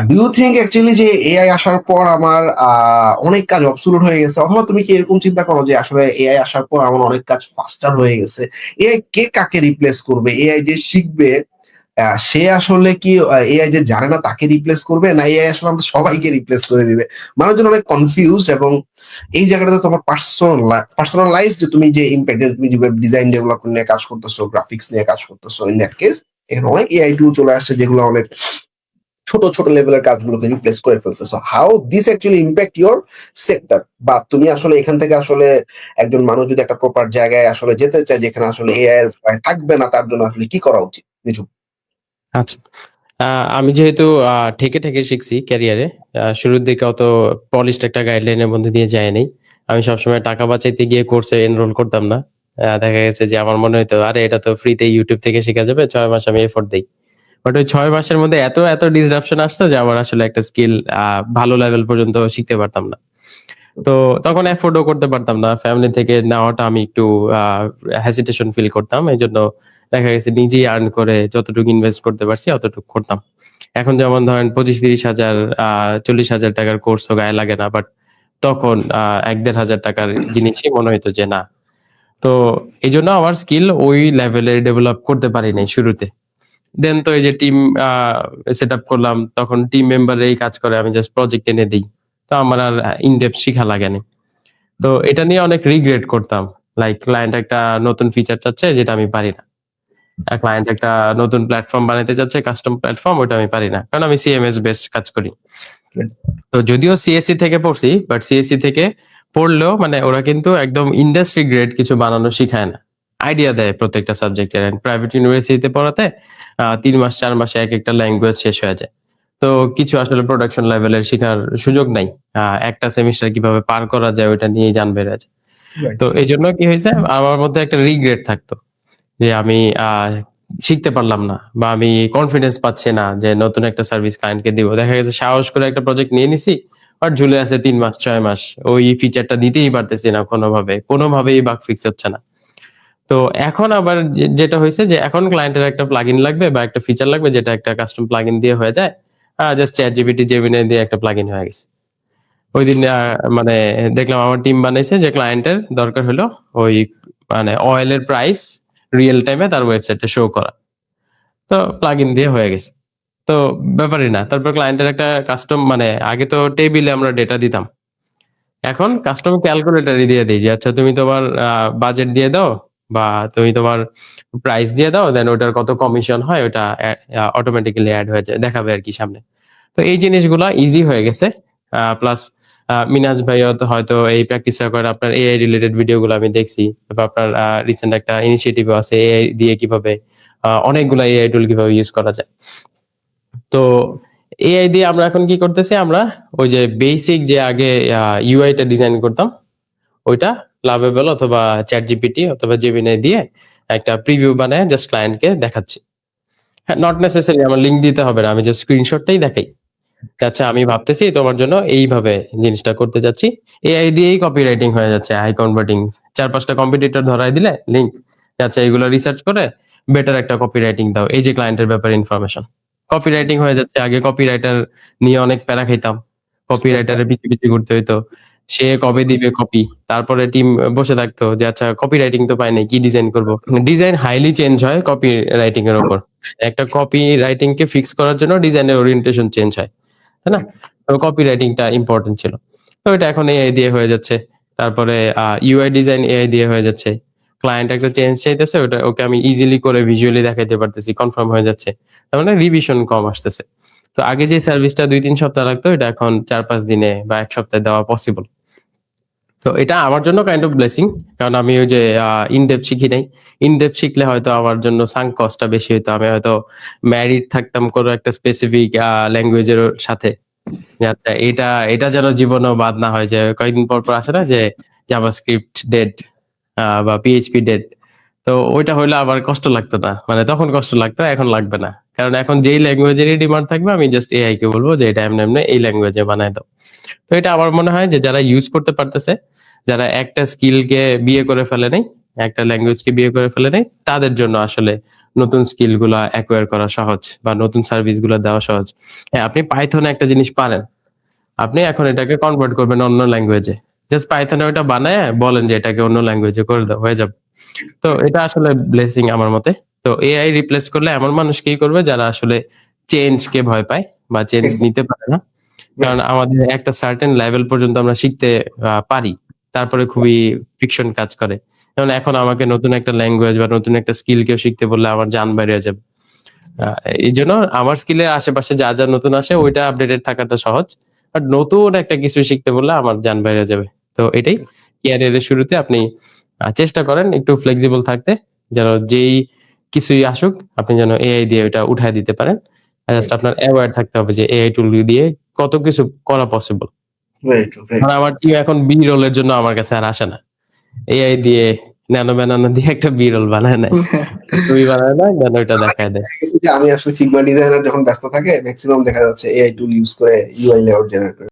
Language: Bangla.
ডু ইউ থিংক অ্যাকচুয়ালি যে এআই আসার পর আমার অনেক কাজ অবসোলিউট হয়ে গেছে, অথবা তুমি কি এরকম চিন্তা করো যে আসলে এআই আসার পর আমার অনেক কাজ ফাস্টার হয়ে গেছে? এআই কে কাকে রিপ্লেস করবে? এআই যে শিখবে সে আসলে কি এআই যে জানে না তাকে রিপ্লেস করবে, না এআই আসলে আমাদের সবাইকে রিপ্লেস করে দিবে? মানুষজন অনেক কনফিউজড, এবং এই জায়গাটাতে তোমার পার্সোনালাইজ যে তুমি যে ইম্প্যাক্ট, তুমি যে ডিজাইন ডেভেলপমেন্ট নিয়ে কাজ করতেছো, গ্রাফিক্স নিয়ে কাজ করতেছো, ইন দ্যাট কেস এখানে অনেক এআই টুল চলে আসছে যেগুলো অনেক ছোট ছোট লেভেলের কাজগুলোকে রিপ্লেস করে ফেলছে। So how this actually impact your sector? বা তুমি আসলে এখান থেকে আসলে একজন মানুষ যদি একটা প্রপার জায়গায় আসলে যেতে চায় যেখানে আসলে এআই এর ভয় থাকবে না, তার জন্য আসলে কি করা উচিত? কিছু। আচ্ছা। আমি যেহেতু ঠেকে শিখছি ক্যারিয়ারে, শুরুর দিকে অত পলিশড একটা গাইডলাইনের মধ্যে দিয়ে যাই নাই। আমি সবসময় টাকা বাঁচাইতে গিয়ে কোর্সে এনরোল করতাম না। দেখা গেছে যে আমার মনে হইতো, "আরে এটা তো ফ্রিতে YouTube থেকে শেখা যাবে। ৬ মাস আমি এফোর্ট দেই।" বাট ওই ৬ মাসের মধ্যে এত ডিসরাপশন আসতো যে আমার আসলে একটা স্কিল ভালো লেভেল পর্যন্ত শিখতে পারতাম না। তো তখন এফোর্ডও করতে পারতাম না। ফ্যামিলি থেকে নেওয়াটা আমি একটু আ হেসিটেশন ফিল করতাম। এজন্য দেখা গেছে নিজেই আর্ন করে যতটুকু ইনভেস্ট করতে পারছি অতটুকু করতাম। এখন যেমন ধরেন ২৫-৩০ হাজার ৪০,০০০ টাকার কোর্সও গায়ে লাগে না। বাট তখন ১-১.৫ হাজার টাকার জিনিসই মনে হইতো যে না। তো এজন্য আমার স্কিল ওই লেভেলে ডেভেলপ করতে পারি নাই শুরুতে। দেন তো এই যে টিম আ সেটআপ করলাম। তখন টিম মেম্বার এই কাজ করে, আমি জাস্ট প্রজেক্ট এনে দেই। তো আমার আর ইন ডেপথ শিখা লাগেনি। তো এটা নিয়ে অনেক রিগ্রেট করতাম। লাইক ক্লায়েন্ট একটা নতুন ফিচার চাচ্ছে যেটা আমি পারি না। ক্লায়েন্ট একটা নতুন প্ল্যাটফর্ম বানাইতে চাচ্ছে, কাস্টম প্ল্যাটফর্ম, ওটা আমি পারি না। কারণ আমি সিএমএস বেসড কাজ করি। তো যদিও সিএসসি থেকে পড়ছি, বাট সিএসসি থেকে পড়লেও মানে ওরা কিন্তু একদম ইন্ডাস্ট্রি গ্রেড কিছু বানানো শিখায় না। আইডিয়া দেয় প্রত্যেকটা সাবজেক্টের। এন্ড প্রাইভেট ইউনিভার্সিটিতে পড়াতে ৩ মাস ৪ মাসে একেকটা ল্যাঙ্গুয়েজ শেষ হয়ে যায়। তো কিছু আসলে প্রোডাকশন লেভেলের শিখার সুযোগ নাই। একটা সেমিস্টার কিভাবে পার করা যায় ওইটা নিয়েই জান বের হয়ে যায়। রাইট। তো এজন্য কি হয়েছে, আমার মধ্যে একটা রিগ্রেট থাকতো যে আমি শিখতে পারলাম না, বা আমি কনফিডেন্স পাচ্ছি না যে নতুন একটা সার্ভিস ক্লায়েন্টকে দিব। দেখা গেছে সাহস করে একটা প্রজেক্ট নিয়ে নিছি, আর ঝুলে আছে ৩ মাস ৬ মাস। ওই ফিচারটা দিতেই পারতেছি না কোনোভাবে। কোনোভাবেই বাগ ফিক্স হচ্ছে না। তো এখন আবার যেটা হইছে যে এখন ক্লায়েন্টের একটা প্লাগইন লাগবে বা একটা ফিচার লাগবে যেটা একটা কাস্টম প্লাগইন দিয়ে হয়ে যায়। জাস্ট ChatGPT, Gemini দিয়ে একটা প্লাগইন হয়ে গেছে। ঐদিন মানে দেখলাম আমার টিম বানাইছে যে ক্লায়েন্টের দরকার হলো ওই মানে অয়েলের প্রাইস রিয়াল টাইমে তার ওয়েবসাইটে শো করা। তো প্লাগইন দিয়ে হয়ে গেছে। তো ব্যাপারই না। তারপর ক্লায়েন্টের একটা কাস্টম মানে আগে তো টেবিলে আমরা ডেটা দিতাম। এখন কাস্টম ক্যালকুলেটরই দিয়ে দেই যে আচ্ছা তুমি তোমার বাজেট দিয়ে দাও, বা তুমি তোমার প্রাইস দিয়ে দাও। দেন ওটার কত কমিশন হয় ওটা অটোমেটিক্যালি এড হয়ে যায়। দেখাবে আরকি সামনে। তো এই জিনিসগুলা ইজি হয়ে গেছে। প্লাস মিনাজ ভাইও তো হয়তো এই প্র্যাকটিসটা করে, আপনার এআই রিলেটেড ভিডিওগুলো আমি দেখছি। তারপর আপনার রিসেন্ট একটা ইনিশিয়েটিভ ও আছে এআই দিয়ে কিভাবে অনেকগুলা এআই টুল কিভাবে ইউজ করা যায়। তো এআই দিয়ে আমরা এখন কি করতেছি, আমরা ওই যে বেসিক যে আগে ইউআই টা ডিজাইন করতাম, ওইটা লাভেবল অথবা ChatGPT অথবা Gemini দিয়ে একটা প্রিভিউ বানায় জাস্ট ক্লায়েন্টকে দেখাচ্ছি। হ্যাঁ, নট নেসেসারি আমার লিংক দিতে হবে না। আমি জাস্ট স্ক্রিনশটটাই দেখাই। আচ্ছা আমি ভাবতেছি তোমার জন্য এইভাবে জিনিসটা করতে যাচ্ছি। এআই দিয়েই কপিরাইটিং হয়ে যাচ্ছে, হাই কনভার্টিং। ৪-৫ টা কম্পিটিটর ধরায় দিলে লিংক, আচ্ছা এগুলো রিসার্চ করে বেটার একটা কপিরাইটিং দাও। এই যে ক্লায়েন্টের ব্যাপারে ইনফরমেশন। কপিরাইটিং হয়ে যাচ্ছে। আগে কপিরাইটার নিয়ে অনেক প্যারা খাইতাম। কপিরাইটারের পিছে ঘুরতে হইতো। সে কবে দিবে কপি। তারপরে টিম বসে থাকতো যে আচ্ছা কপিরাইটিং তো পাই নাই, কি ডিজাইন করব। ডিজাইন হাইলি চেঞ্জ হয় কপি রাইটিং এর উপর। একটা কপি রাইটিং কে ফিক্স করার জন্য ডিজাইনের ওরিয়েন্টেশন চেঞ্জ হয়। তাই না? তো কপি রাইটিংটা ইম্পোর্টেন্ট ছিল। তো এটা এখন এআই দিয়ে হয়ে যাচ্ছে। তারপরে ইউআই ডিজাইন এআই দিয়ে হয়ে যাচ্ছে। ক্লায়েন্ট একটা চেঞ্জ চাইতেছে, ওটা ওকে আমি ইজিলি করে ভিজুয়ালি দেখাইতে পারতেছি, কনফার্ম হয়ে যাচ্ছে। তার মানে রিভিশন কম আসতেছে। তো আগে যে সার্ভিসটা ২-৩ সপ্তাহ লাগতো এটা এখন ৪-৫ দিনে বা ১ সপ্তাহে দেওয়া পসিবল। তো এটা আমার জন্য কাইন্ড অফ ব্লেসিং। কারণ আমি ওই যে ইন ডেপথ শিখি নাই। ইন ডেপথ শিখলে হয়তো আমার জন্য সাঙ্ক কস্টটা বেশি হইতো। আমি হয়তো ম্যারিড থাকতাম কোনো একটা স্পেসিফিক ল্যাঙ্গুয়েজ এর সাথে। যে আচ্ছা এটা যেন জীবনেও বাদ না হয়, যে কয়েকদিন পর আসে না যে জাভাস্ক্রিপ্ট ডেড বা পিএইচপি ডেড। তো ওইটা হইলে আবার কষ্ট লাগতো না। মানে তখন কষ্ট লাগতো, এখন লাগবে না। কারণ এখন যেই ল্যাঙ্গুয়েজেরই ডিমান্ড থাকবে আমি জাস্ট এআই কে বলব যে এটা এমনে এই ল্যাঙ্গুয়েজে বানায় দাও। তো এটা আমার মনে হয় যে যারা ইউজ করতে পারতেছে, যারা একটা স্কিলকে বিয়ে করে ফেলে নাই, একটা ল্যাঙ্গুয়েজকে বিয়ে করে ফেলে নাই, তাদের জন্য আসলে নতুন স্কিল গুলা অ্যাকোয়ার করা সহজ বা নতুন সার্ভিস গুলা দেওয়া সহজ। হ্যাঁ, আপনি পাইথনে একটা জিনিস পারেন, আপনি এখন এটাকে কনভার্ট করবেন অন্য ল্যাঙ্গুয়েজে। জাস্ট পাইথনে ওটা বানায় বলেন যে এটাকে অন্য ল্যাঙ্গুয়েজে করে দাও, হয়ে যাবে। তো এটা আসলে ব্লেসিং আমার মতে। তো এআই রিপ্লেস করলে এমন মানুষকেই করবে যারা আসলে চেঞ্জ কে ভয় পায় বা চেঞ্জ এক্সাক্টলি। নিতে পারে না। কারণ রাইট। আমাদের একটা সার্টেন লেভেল পর্যন্ত আমরা শিখতে পারি। তারপরে খুবই ফ্রিকশন কাজ করে। যেমন এখন আমাকে নতুন একটা ল্যাঙ্গুয়েজ বা নতুন একটা স্কিল কেউ শিখতে বললে আমার জান বাইরে যাবে। আ এইজন্য আমার স্কিলের আশেপাশে যা নতুন আসে ওইটা আপডেটেড থাকাটা সহজ। বাট নতুন একটা কিছু শিখতে বললে আমার জান বাইরে যাবে। তো এটাই ক্যারিয়ারের শুরুতে আপনি চেষ্টা করেন একটু ফ্লেক্সিবল থাকতে। যেন যেই কিছুই আসুক আপনি যেন এআই দিয়ে ওটা উঠায় দিতে পারেন। Just right. আপনার অ্যাওয়ার থাকতে হবে যে এআই টুল দিয়ে কত কিছু করা পসিবল। ভেরি ট্রু, ভেরি কারণ ট্রু। আমার টিম এখন বি রোলের জন্য আমার কাছে আর আসে না। এআই দিয়ে ন্যানো দিয়ে একটা বি রোল বানায় নেয়। ছবি বানায় নেয় দেন ওইটা আমার দেখায় দেয়। দেখা গেছে যে আমি আসলে Figma ডিজাইনার যখন ব্যস্ত থাকে মেক্সিমাম দেখা যাচ্ছে এআই টুল ইউজ করে ইউআই লেআউট জেনারেট করে।